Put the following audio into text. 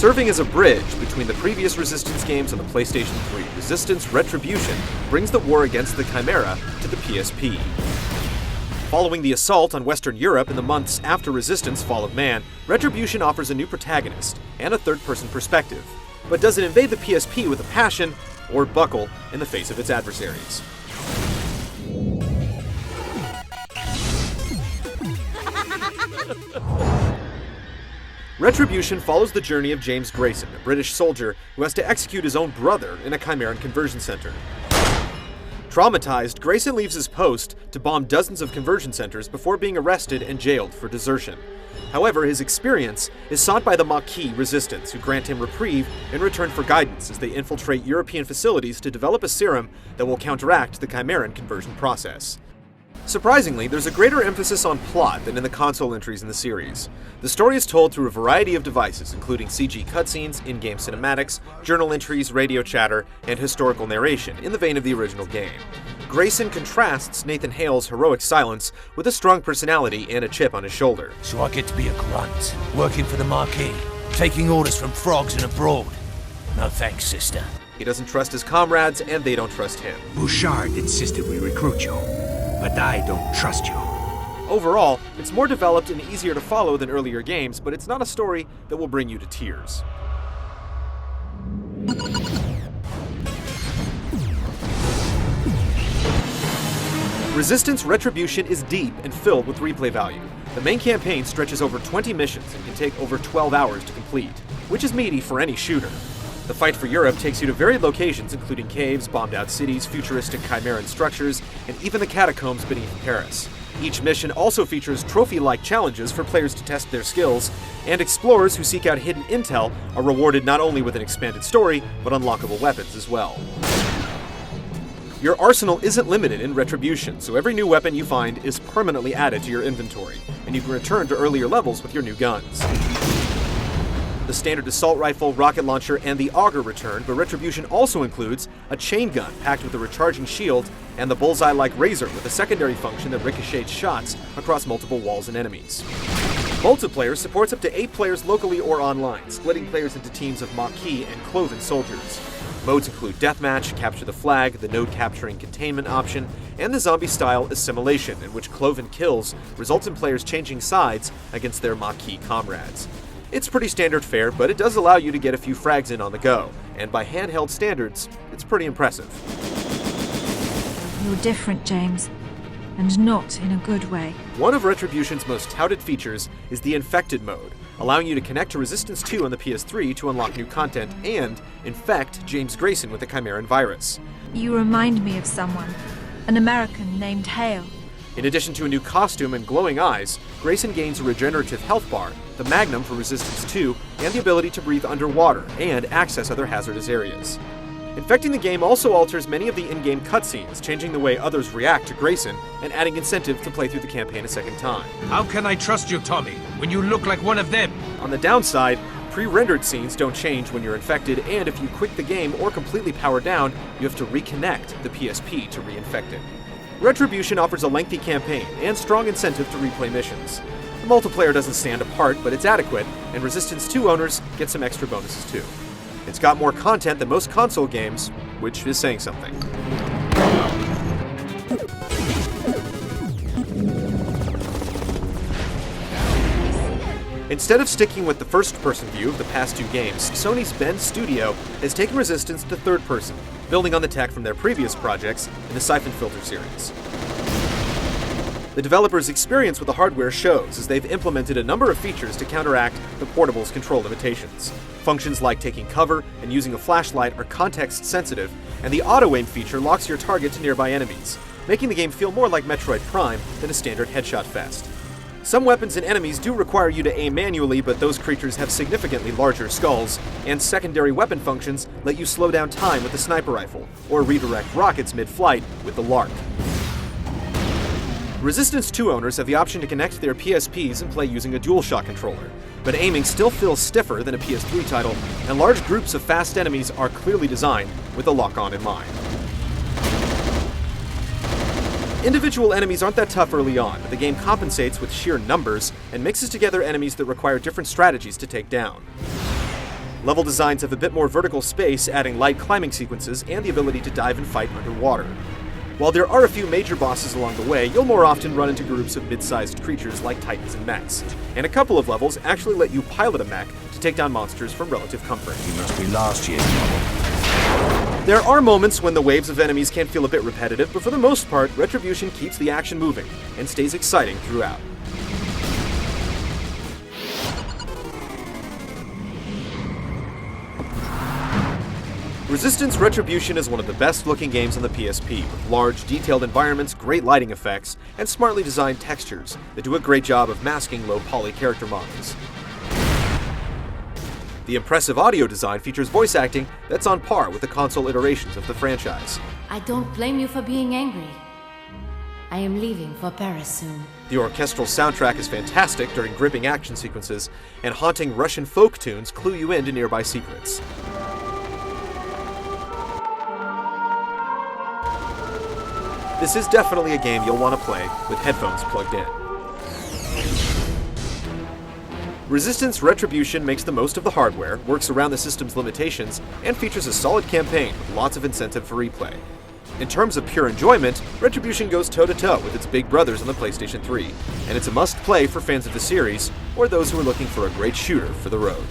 Serving as a bridge between the previous Resistance games on the PlayStation 3, Resistance Retribution brings the war against the Chimera to the PSP. Following the assault on Western Europe in the months after Resistance Fall of Man, Retribution offers a new protagonist and a third-person perspective. But does it invade the PSP with a passion, or buckle in the face of its adversaries? Retribution follows the journey of James Grayson, a British soldier who has to execute his own brother in a Chimeran conversion center. Traumatized, Grayson leaves his post to bomb dozens of conversion centers before being arrested and jailed for desertion. However, his experience is sought by the Maquis resistance, who grant him reprieve in return for guidance as they infiltrate European facilities to develop a serum that will counteract the Chimeran conversion process. Surprisingly, there's a greater emphasis on plot than in the console entries in the series. The story is told through a variety of devices, including CG cutscenes, in-game cinematics, journal entries, radio chatter, and historical narration, in the vein of the original game. Grayson contrasts Nathan Hale's heroic silence with a strong personality and a chip on his shoulder. So I get to be a grunt, working for the Marquis, taking orders from frogs and abroad. No thanks, sister. He doesn't trust his comrades, and they don't trust him. Bouchard insisted we recruit you, but I don't trust you. Overall, it's more developed and easier to follow than earlier games, but it's not a story that will bring you to tears. Resistance Retribution is deep and filled with replay value. The main campaign stretches over 20 missions and can take over 12 hours to complete, which is meaty for any shooter. The fight for Europe takes you to varied locations, including caves, bombed-out cities, futuristic Chimeran structures, and even the catacombs beneath Paris. Each mission also features trophy-like challenges for players to test their skills, and explorers who seek out hidden intel are rewarded not only with an expanded story, but unlockable weapons as well. Your arsenal isn't limited in Retribution, so every new weapon you find is permanently added to your inventory, and you can return to earlier levels with your new guns. The standard assault rifle, rocket launcher, and the auger return, but Retribution also includes a chain gun packed with a recharging shield and the bullseye-like razor with a secondary function that ricochets shots across multiple walls and enemies. Multiplayer supports up to 8 players locally or online, splitting players into teams of Maquis and Cloven soldiers. Modes include Deathmatch, Capture the Flag, the node capturing containment option, and the zombie-style Assimilation, in which Cloven kills results in players changing sides against their Maquis comrades. It's pretty standard fare, but it does allow you to get a few frags in on the go, and by handheld standards, it's pretty impressive. You're different, James, and not in a good way. One of Retribution's most touted features is the Infected mode, allowing you to connect to Resistance 2 on the PS3 to unlock new content and infect James Grayson with the Chimeran virus. You remind me of someone, an American named Hale. In addition to a new costume and glowing eyes, Grayson gains a regenerative health bar, the Magnum for Resistance 2, and the ability to breathe underwater and access other hazardous areas. Infecting the game also alters many of the in-game cutscenes, changing the way others react to Grayson and adding incentive to play through the campaign a second time. How can I trust you, Tommy, when you look like one of them? On the downside, pre-rendered scenes don't change when you're infected, and if you quit the game or completely power down, you have to reconnect the PSP to reinfect it. Retribution offers a lengthy campaign and strong incentive to replay missions. The multiplayer doesn't stand apart, but it's adequate, and Resistance 2 owners get some extra bonuses too. It's got more content than most console games, which is saying something. Instead of sticking with the first-person view of the past 2 games, Sony's Bend Studio has taken Resistance to third person, building on the tech from their previous projects in the Siphon Filter series. The developers' experience with the hardware shows, as they've implemented a number of features to counteract the portable's control limitations. Functions like taking cover and using a flashlight are context-sensitive, and the auto-aim feature locks your target to nearby enemies, making the game feel more like Metroid Prime than a standard headshot fest. Some weapons and enemies do require you to aim manually, but those creatures have significantly larger skulls, and secondary weapon functions let you slow down time with the sniper rifle, or redirect rockets mid-flight with the Lark. Resistance 2 owners have the option to connect their PSPs and play using a DualShock controller, but aiming still feels stiffer than a PS3 title, and large groups of fast enemies are clearly designed with the lock-on in mind. Individual enemies aren't that tough early on, but the game compensates with sheer numbers and mixes together enemies that require different strategies to take down. Level designs have a bit more vertical space, adding light climbing sequences and the ability to dive and fight underwater. While there are a few major bosses along the way, you'll more often run into groups of mid-sized creatures like titans and mechs. And a couple of levels actually let you pilot a mech to take down monsters from relative comfort. You must be last year's model. There are moments when the waves of enemies can feel a bit repetitive, but for the most part, Retribution keeps the action moving and stays exciting throughout. Resistance Retribution is one of the best looking games on the PSP, with large, detailed environments, great lighting effects, and smartly designed textures that do a great job of masking low poly character models. The impressive audio design features voice acting that's on par with the console iterations of the franchise. I don't blame you for being angry. I am leaving for Paris soon. The orchestral soundtrack is fantastic during gripping action sequences, and haunting Russian folk tunes clue you into nearby secrets. This is definitely a game you'll want to play with headphones plugged in. Resistance Retribution makes the most of the hardware, works around the system's limitations, and features a solid campaign with lots of incentive for replay. In terms of pure enjoyment, Retribution goes toe-to-toe with its big brothers on the PlayStation 3, and it's a must-play for fans of the series or those who are looking for a great shooter for the road.